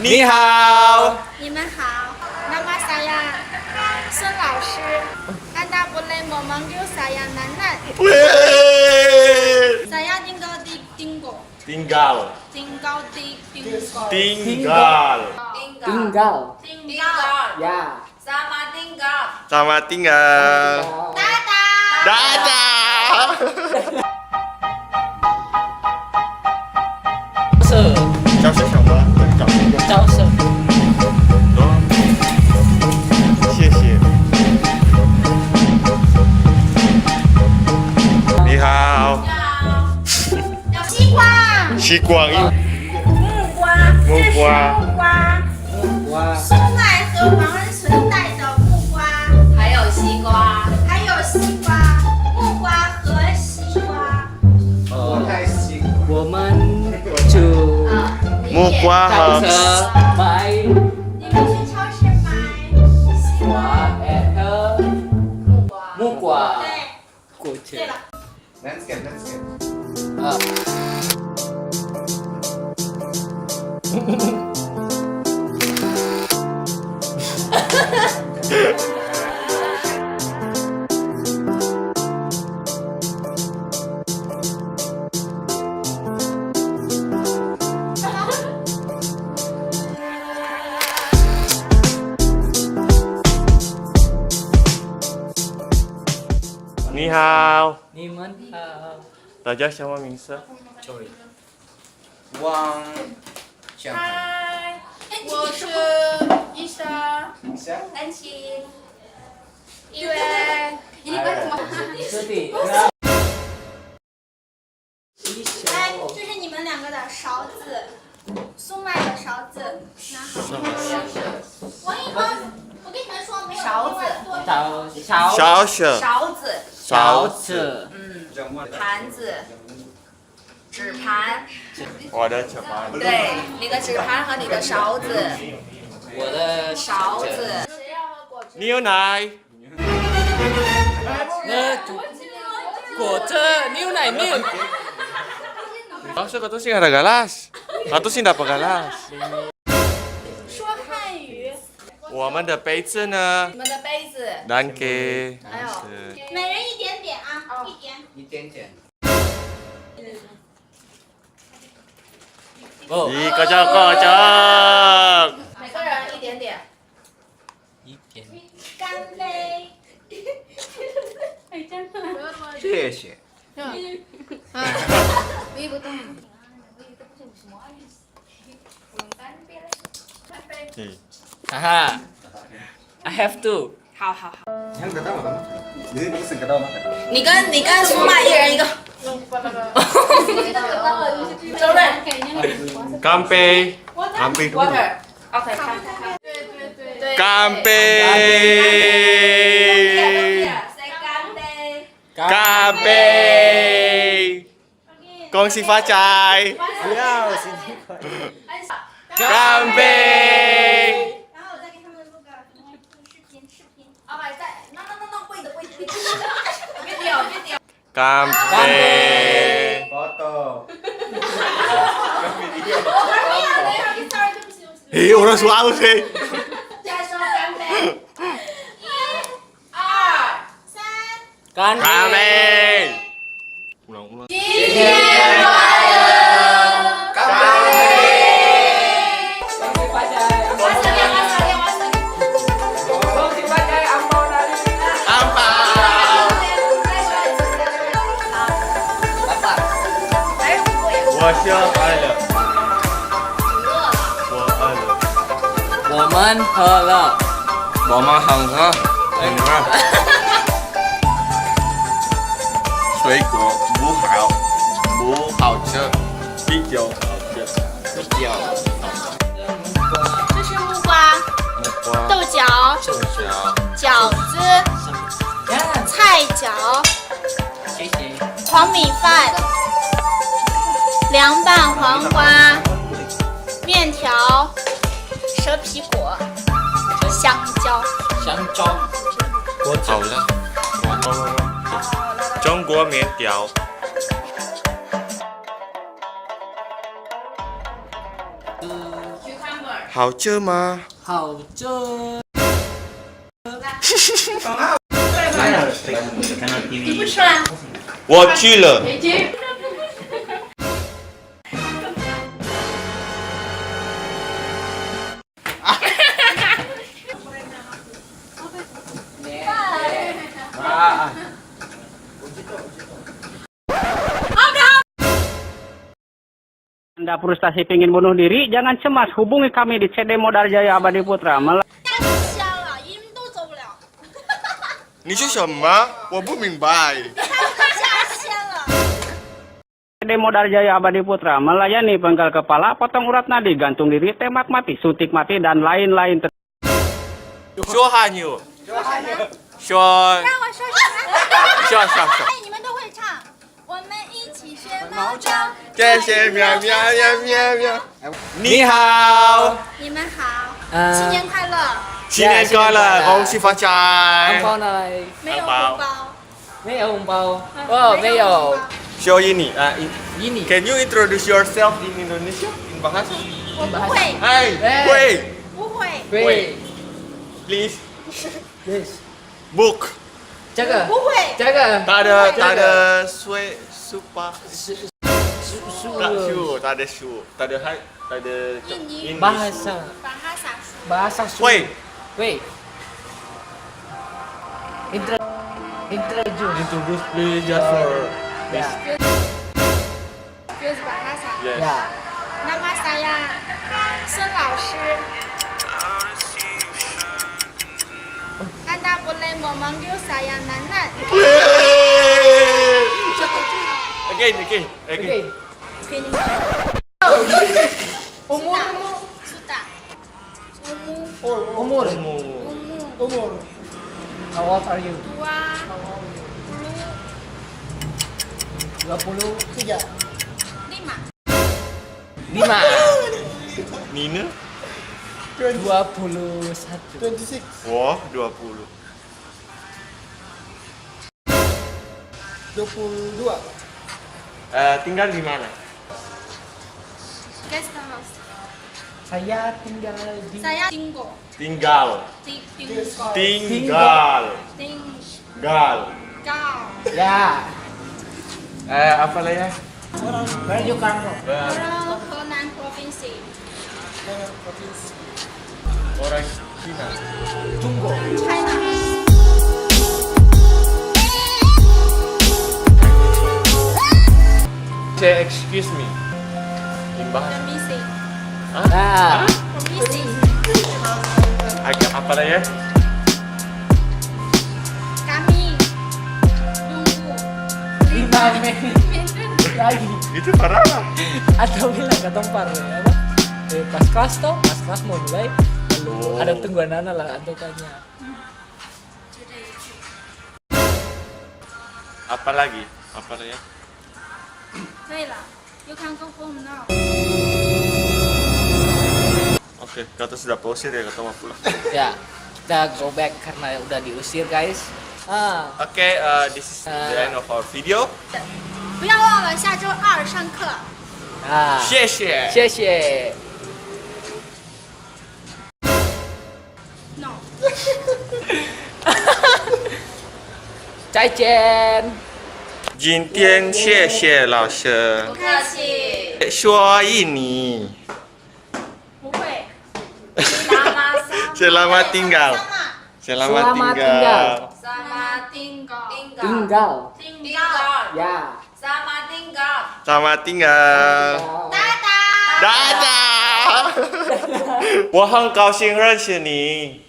你好，你们好，nama saya Sun 老师，Anda boleh memanggil saya Nanan. Saya tinggal di Tinggo. tinggal, Tinggal di Tinggo. tinggal, Tinggal. Ya. Sama tinggal. selamat tinggal. Dadah. Dadah. 是教些什么？找一个。招生。谢谢。你好。西瓜。西瓜，木瓜。木瓜木瓜。哇，苏麦和黄恩纯带的木瓜，还有西瓜。还有西瓜，木瓜和西瓜。我们去木瓜超市和买你们去超市买西瓜。 和木瓜对，过去对。了。你好，你们好。大家什么名字？汪江嗨，我是医生，安琪。因为师弟。来，这是你们两个的勺子，苏麦的勺子，拿好。王一芳，我跟你们说，没有勺子另外多小雪，勺子。勺子。盘子。纸盘。我的纸盘。对，你的纸盘和你的勺子。我的勺子。谁要喝果汁？牛奶。果汁牛奶面。 Masuk atau sih ada galas? Atau sih dapat galas? 说汉语。我们的杯子呢？你们的杯子。 Danke。还有每人一点点啊，一点。一点点。一个叫个叫。每个人一点点。一点。干杯。哎，真的。谢谢。哈哈。I have to。好好好。 Yang ketawa kan? Jadi pesen ketawa makan. 你跟苏麦一人一个。周瑞。干杯！干杯！ Water。OK， 看。对。干杯！ Say 干杯。干杯！恭喜发财！不要，新年快乐。干杯！然后我再给他们录个视频。啊，在，那，跪着。别掉。干杯！ Foto. 咦，我的手谁？再说干杯。1、2、3。干干杯！ulang。新年快乐！干杯！ 恭喜发财！我这边。恭喜发财！红包拿去。安保。拜拜。我是饿了。我饿了。我们喝了。我们很饿，很饿。水果不好吃，啤酒好吃，啤酒。这是木瓜、木瓜、豆角、饺子、菜饺、谢谢。黄米饭、凉拌黄瓜、面条、蛇皮果、香蕉。香蕉。好了，中国面条。好吃吗？好吃。你不吃了？我去了。没吃。Anda frustasi ingin bunuh diri, jangan cemas. Hubungi kami di CD Modal Jaya Abadi Putra. 太瞎了，一路都走不了。你说什么？我不明白。太瞎了。 CD Modal Jaya Abadi Putra melayani penggal kepala, potong urat nadi, gantung diri, tembak mati, suntik mati, dan lain-lain. 说汉语。说。让我说什么？说。哎，你们都会唱。我们一起学猫叫。谢谢喵喵喵喵喵。你好。你们好，新年快乐。新年快乐，恭喜发财。红包拿来。没有红包。没有红包。哦，没有。 Show ini. Ini. Can you introduce yourself in Indonesia? In bahasa? 我不会，哎，会。不会，会。 Please. Yes. Book. 这个。不会。这个。 Tak ada supa. Tak shoe, tak ada shoe, tak ada Ini. Bahasa. bahasa书。 Bahasa Sunda. 会 Wait. Introduce. introduce please just for Ya.就是bahasa。 yes. Ya. Nama saya Sun 老师。Anda boleh memanggil saya Nanan。 Again. Okay. Umur. Sudah. Umur. Umur. How old are you? 23. 5. Nina? 21. Wah, 20. 22. Tinggal di mana? Guest house. Saya tinggal di Saya tinggal. Tinggal. Tinggal. Ya. Apa lah ya? Where you come from? Orang Henan provinsi. Orang Cina. Tunggu. China. Say excuse me. In bahasa Permisi. Nah. Permisi. agak apa lah ya? Kami tunggu 5 menit lagi. Itu parah lah. Atau bilang ke tempar ya apa? Pas kelas mau mulai lalu ada tungguan anak lah antukannya. Apa lagi? Apa lah ya? 对了 you can go home now. Oke, kata sudah posir ya, kata mau pulang. Ya, kita go back karena udah diusir guys. Oke, this is the end of our video. 不要忘了下周2上课。 谢谢。谢谢。 No. 再见。今天谢谢老师。不客气。说印尼。不会。 Selamat tinggal. Selamat tinggal. Selamat tinggal. Tinggal. Tinggal. Ya. Sama tinggal. Selamat tinggal. 哒哒。大家，我很高兴认识你。